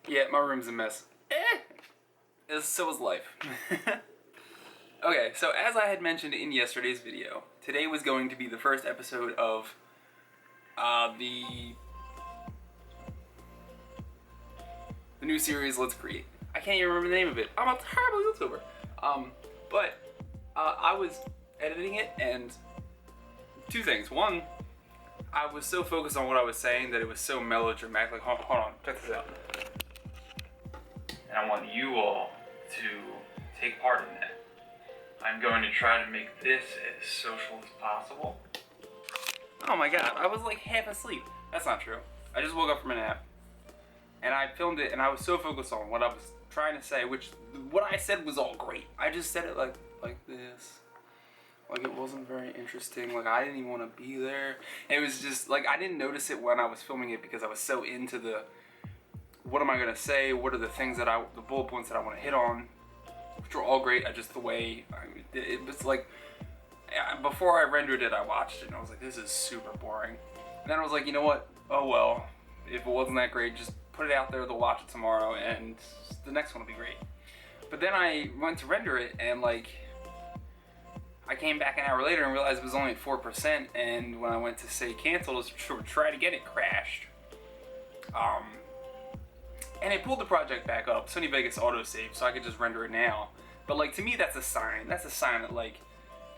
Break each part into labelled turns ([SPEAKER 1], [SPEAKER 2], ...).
[SPEAKER 1] Yeah, my room's a mess. So is life. Okay, so as I had mentioned in yesterday's video, today was going to be the first episode of the new series Let's Create. I can't even remember the name of it. I'm a terrible YouTuber. But I was editing it, and two things. One, I was so focused on what I was saying that it was so melodramatic. Like, hold on, check this out. And I want you all to take part in that. I'm going to try to make this as social as possible. Oh my god, I was like half asleep. That's not true. I just woke up from a nap. And I filmed it, and I was so focused on what I was trying to say, which what I said was all great. I just said it like this. Like it wasn't very interesting. Like I didn't even want to be there. And it was just like I didn't notice it when I was filming it because I was so into the what am I gonna say? What are the things that the bullet points that I want to hit on, which were all great. The way it was like before I rendered it, I watched it and I was like, this is super boring. And then I was like, you know what? Oh well, if it wasn't that great, just put it out there. They'll watch it tomorrow, and the next one will be great. But then I went to render it, and like I came back an hour later and realized it was only at 4%. And when I went to say cancel to try to get it, crashed. And it pulled the project back up. Sony Vegas autosave, so I could just render it now. But like to me, that's a sign. That's a sign that like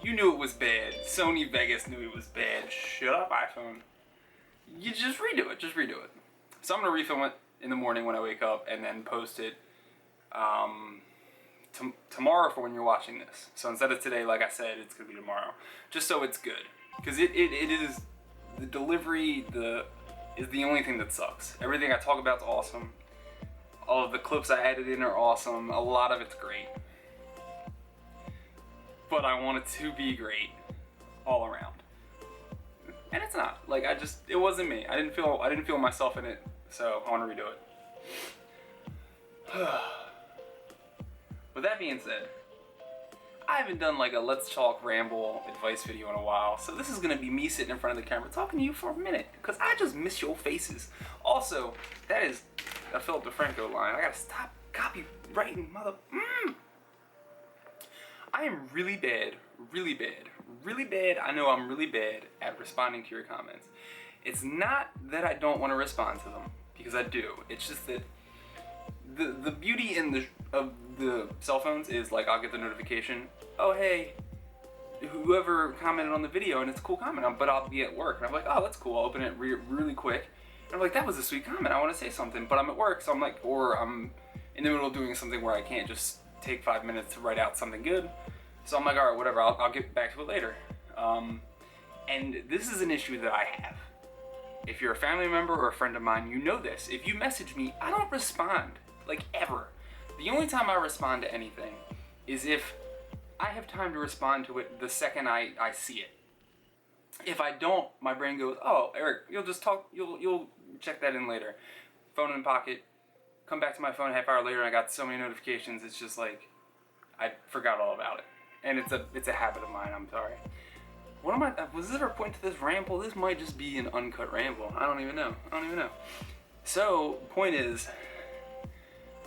[SPEAKER 1] you knew it was bad. Sony Vegas knew it was bad. Shut up, iPhone. You just redo it. Just redo it. So I'm gonna refilm it in the morning when I wake up, and then post it tomorrow for when you're watching this. So instead of today, like I said, it's gonna be tomorrow, just so it's good. Because it is the delivery is the only thing that sucks. Everything I talk about is awesome. All of the clips I added in are awesome. A lot of it's great. But I want it to be great all around. And it's not. Like it wasn't me. I didn't feel myself in it, so I want to redo it. With that being said, I haven't done like a Let's Talk Ramble advice video in a while, so this is gonna be me sitting in front of the camera talking to you for a minute, because I just miss your faces. Also, that is a Philip DeFranco line. I gotta stop copywriting, mother. I am really bad. I know I'm really bad at responding to your comments. It's not that I don't want to respond to them, because I do. It's just that the beauty of the cell phones is like I'll get the notification, oh hey, whoever commented on the video, and it's a cool comment, but I'll be at work and I'm like, oh that's cool, I'll open it really quick, and I'm like, that was a sweet comment, I want to say something, but I'm at work, so I'm like, or I'm in the middle of doing something where I can't just take 5 minutes to write out something good, so I'm like, alright, whatever, I'll get back to it later. And this is an issue that I have. If you're a family member or a friend of mine, you know this. If you message me, I don't respond. Like, ever. The only time I respond to anything is if I have time to respond to it the second I see it. If I don't, my brain goes, oh, Eric, you'll check that in later. Phone in pocket, come back to my phone a half hour later and I got so many notifications, it's just like, I forgot all about it. And it's a habit of mine, I'm sorry. Was there a point to this ramble? This might just be an uncut ramble. I don't even know. So, point is,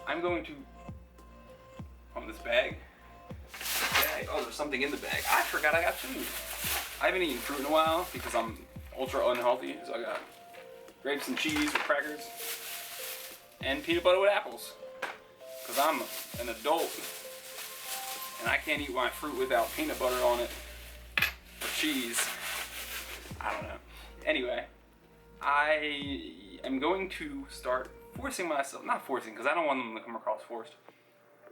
[SPEAKER 1] I'm going to, this bag. Oh, there's something in the bag. I forgot I got food. I haven't eaten fruit in a while because I'm ultra unhealthy. So I got grapes and cheese with crackers and peanut butter with apples. Because I'm an adult and I can't eat my fruit without peanut butter on it or cheese. I don't know. Anyway, I am going to start forcing myself, not forcing because I don't want them to come across forced,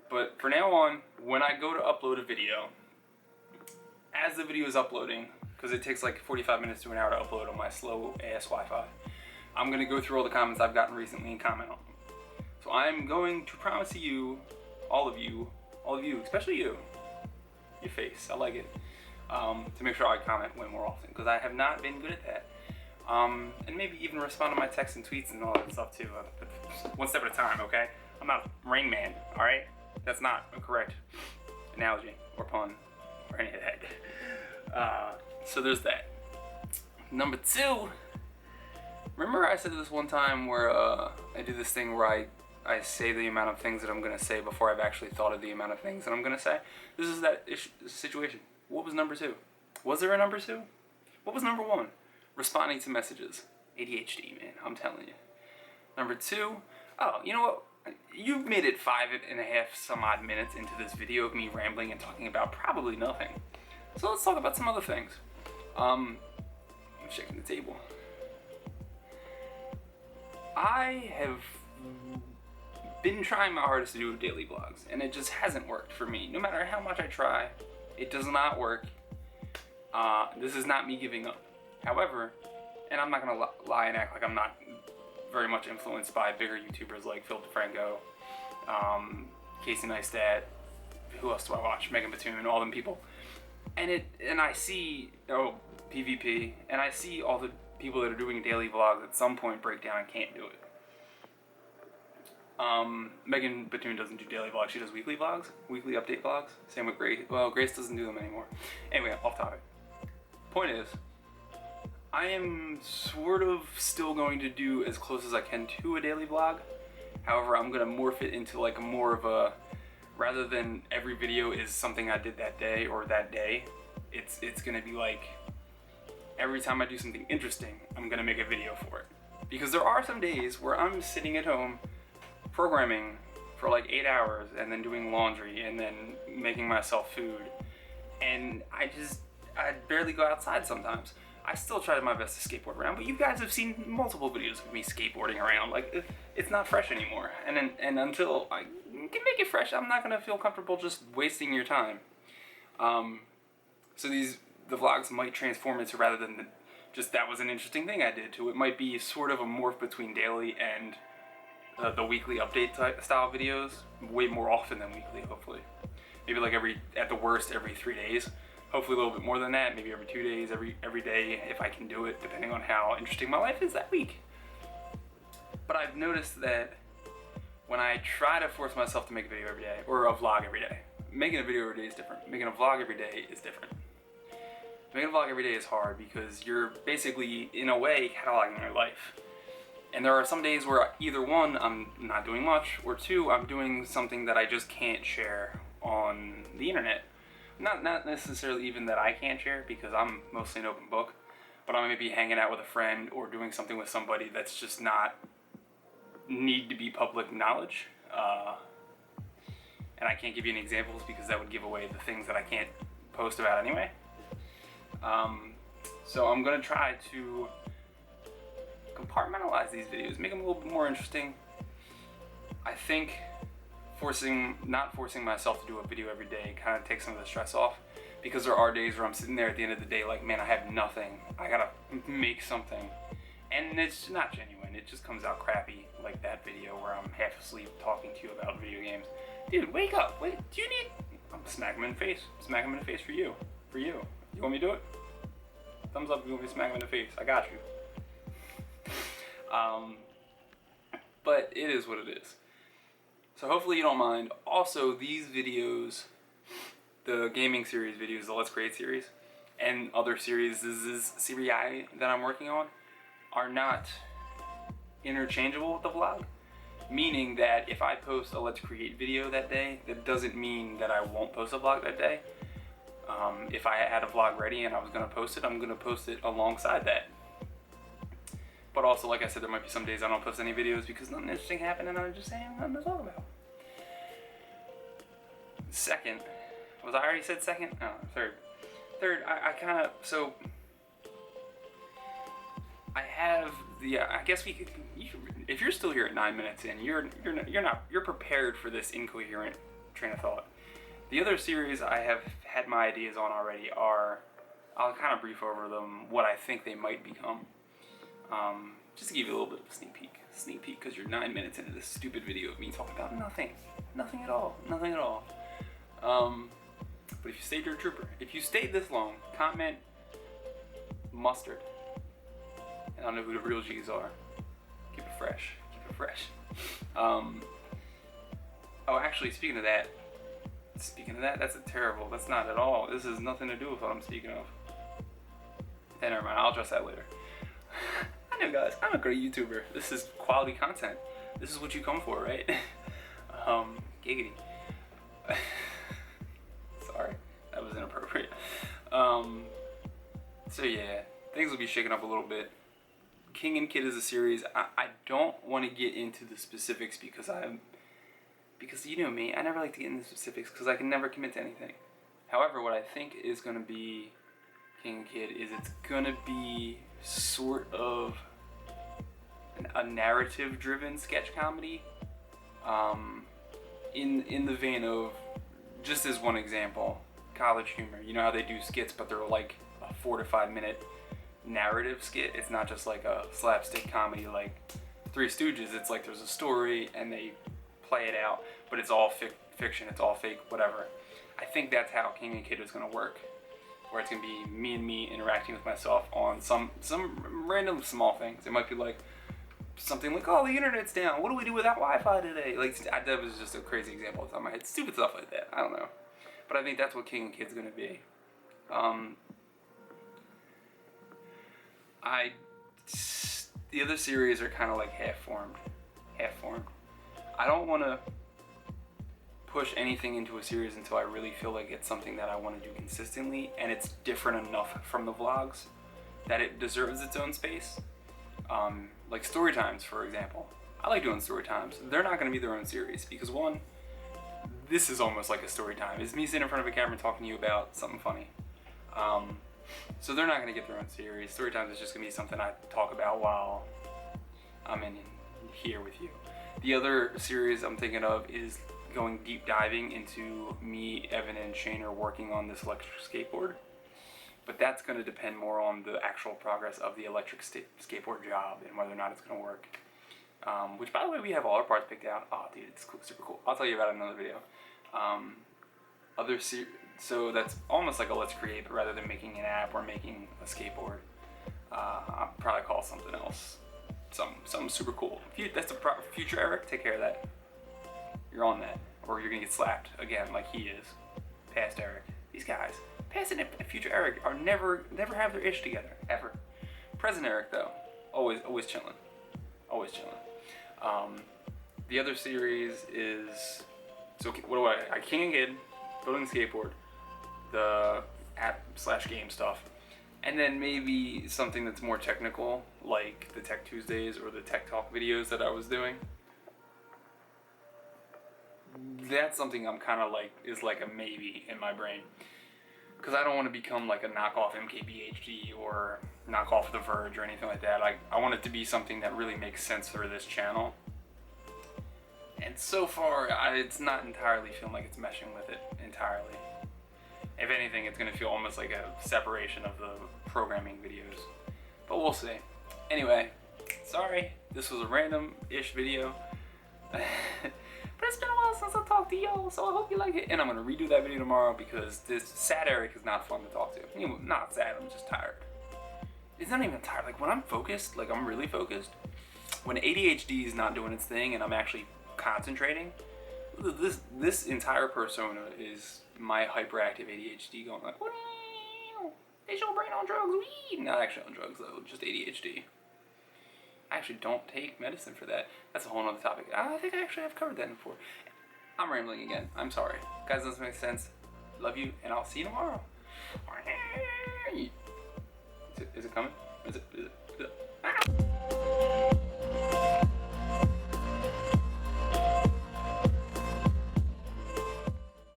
[SPEAKER 1] but for now on, when I go to upload a video, as the video is uploading, because it takes like 45 minutes to an hour to upload on my slow ass Wi-Fi, I'm going to go through all the comments I've gotten recently and comment on them. So I'm going to promise to you, all of you, especially you, your face, I like it, to make sure I comment way more often, because I have not been good at that. And maybe even respond to my texts and tweets and all that stuff too, but one step at a time, okay? I'm not Rain Man, alright? That's not a correct analogy or pun or any of that. So there's that. Number two, remember I said this one time where I do this thing where I I say the amount of things that I'm going to say before I've actually thought of the amount of things that I'm going to say. This is that situation. What was number 2? Was there a number 2? What was number 1? Responding to messages. ADHD, man, I'm telling you. Number 2, oh, you know what? You've made it 5.5 some odd minutes into this video of me rambling and talking about probably nothing. So let's talk about some other things. I'm checking the table. I have been trying my hardest to do daily vlogs, and it just hasn't worked for me. No matter how much I try, it does not work. This is not me giving up. However, and I'm not gonna lie and act like I'm not very much influenced by bigger YouTubers like Phil DeFranco, Casey Neistat, who else do I watch? Megan Batoon, all them people. And I see PvP, and I see all the people that are doing daily vlogs at some point break down and can't do it. Megan Batoon doesn't do daily vlogs, she does weekly vlogs, weekly update vlogs. Same with Grace. Well, Grace doesn't do them anymore. Anyway, off topic. Point is, I am sort of still going to do as close as I can to a daily vlog. However, I'm going to morph it into like more of a, rather than every video is something I did that day or that day, it's going to be like every time I do something interesting, I'm going to make a video for it. Because there are some days where I'm sitting at home programming for like 8 hours and then doing laundry and then making myself food. And I barely go outside sometimes. I still try my best to skateboard around, but you guys have seen multiple videos of me skateboarding around. Like, it's not fresh anymore. And until I can make it fresh, I'm not gonna feel comfortable just wasting your time. So the vlogs might transform into, rather than just that was an interesting thing I did, to it might be sort of a morph between daily and the weekly update type style videos, way more often than weekly, hopefully. Maybe like at the worst, every 3 days. Hopefully a little bit more than that, maybe every 2 days, every day, if I can do it, depending on how interesting my life is that week. But I've noticed that when I try to force myself to make a video every day, or a vlog every day, making a video every day is different. Making a vlog every day is different. Making a vlog every day is hard because you're basically, in a way, cataloging your life. And there are some days where either 1, I'm not doing much, or 2, I'm doing something that I just can't share on the internet. Not necessarily even that I can't share, because I'm mostly an open book, but I may be hanging out with a friend or doing something with somebody that's just not need to be public knowledge. And I can't give you any examples because that would give away the things that I can't post about anyway. So I'm going to try to compartmentalize these videos, make them a little bit more interesting. I think not forcing myself to do a video every day kind of takes some of the stress off, because there are days where I'm sitting there at the end of the day like, man, I have nothing, I gotta make something, and it's not genuine, it just comes out crappy, like that video where I'm half asleep talking to you about video games. Dude, wake up, wait, do you need, I'm smack him in the face, smack him in the face for you, you want me to do it? Thumbs up if you want me to smack him in the face, I got you. But it is what it is. So hopefully you don't mind. Also, these videos, the gaming series videos, the Let's Create series, and other series that I'm working on, are not interchangeable with the vlog. Meaning that if I post a Let's Create video that day, that doesn't mean that I won't post a vlog that day. If I had a vlog ready and I was going to post it, I'm going to post it alongside that. But also, like I said, there might be some days I don't post any videos because nothing interesting happened and I'm just saying nothing to talk about. Second, was I already said second? No, third. Third, I kind of, so I have the, I guess we could, if you're still here at 9 minutes in, you're prepared for this incoherent train of thought. The other series I have had my ideas on already are, I'll kind of brief over them, what I think they might become. Just to give you a little bit of a sneak peek, because you're 9 minutes into this stupid video of me talking about nothing at all. But if you stayed, you're a trooper. If you stayed this long, comment mustard. And I don't know who the real G's are. Keep it fresh. Oh, actually, speaking of that, that's not at all. This has nothing to do with what I'm speaking of. Hey, never mind, I'll address that later. I know, guys, I'm a great YouTuber. This is quality content. This is what you come for, right? Giggity. Sorry, that was inappropriate. So yeah, things will be shaken up a little bit. King and Kid is a series. I don't want to get into the specifics because you know me, I never like to get into the specifics because I can never commit to anything. However, what I think is going to be King and Kid is it's going to be sort of a narrative-driven sketch comedy. In the vein of, just as one example, College Humor. You know how they do skits, but they're like a 4 to 5 minute narrative skit. It's not just like a slapstick comedy like Three Stooges. It's like there's a story and they play it out, but it's all fiction, it's all fake, whatever. I think that's how King and Kid is going to work, where it's going to be me interacting with myself on some random small things. It might be like something like, oh, the internet's down, what do we do without Wi-Fi today? Like, that was just a crazy example off the top of my head. Stupid stuff like that, I don't know. But I think that's what King and Kid's going to be. The other series are kind of like half-formed. I don't want to push anything into a series until I really feel like it's something that I want to do consistently and it's different enough from the vlogs that it deserves its own space. Like story times, for example. I like doing story times. They're not going to be their own series because, one, this is almost like a story time. It's me sitting in front of a camera talking to you about something funny. So they're not going to get their own series. Story times is just going to be something I talk about while I'm in here with you. The other series I'm thinking of is going deep diving into me, Evan, and Shane are working on this electric skateboard. But that's going to depend more on the actual progress of the electric skateboard job and whether or not it's going to work. Which, by the way, we have all our parts picked out. Oh, dude, it's cool, super cool. I'll tell you about it in another video. So that's almost like a Let's Create, but rather than making an app or making a skateboard, I'll probably call it something else. Something super cool. That's the future Eric. Take care of that. You're on that, or you're gonna get slapped again, like he is. Past Eric. These guys, past and future Eric, are never have their ish together ever. Present Eric though, always chilling, always chilling. The other series is King and Kid, building skateboard, the app/game stuff. And then maybe something that's more technical, like the Tech Tuesdays or the Tech Talk videos that I was doing. That's something I'm kind of like, is like a maybe in my brain. Because I don't want to become like a knockoff MKBHD or knockoff The Verge or anything like that. I want it to be something that really makes sense for this channel. And so far, it's not entirely feeling like it's meshing with it entirely. If anything, it's going to feel almost like a separation of the programming videos. But we'll see. Anyway, sorry, this was a random-ish video. But it's been a while since I talked to y'all, so I hope you like it. And I'm going to redo that video tomorrow because this sad Eric is not fun to talk to. I mean, not sad, I'm just tired. It's not even tired. Like, when I'm focused, like I'm really focused, when ADHD is not doing its thing and I'm actually concentrating, this entire persona is my hyperactive ADHD going like, is your brain on drugs? Wee! Not actually on drugs though, just ADHD. I actually don't take medicine for that. That's a whole other topic. I think I actually have covered that before. I'm rambling again. I'm sorry. Guys, this makes sense. Love you, and I'll see you tomorrow. Is it coming? Is it?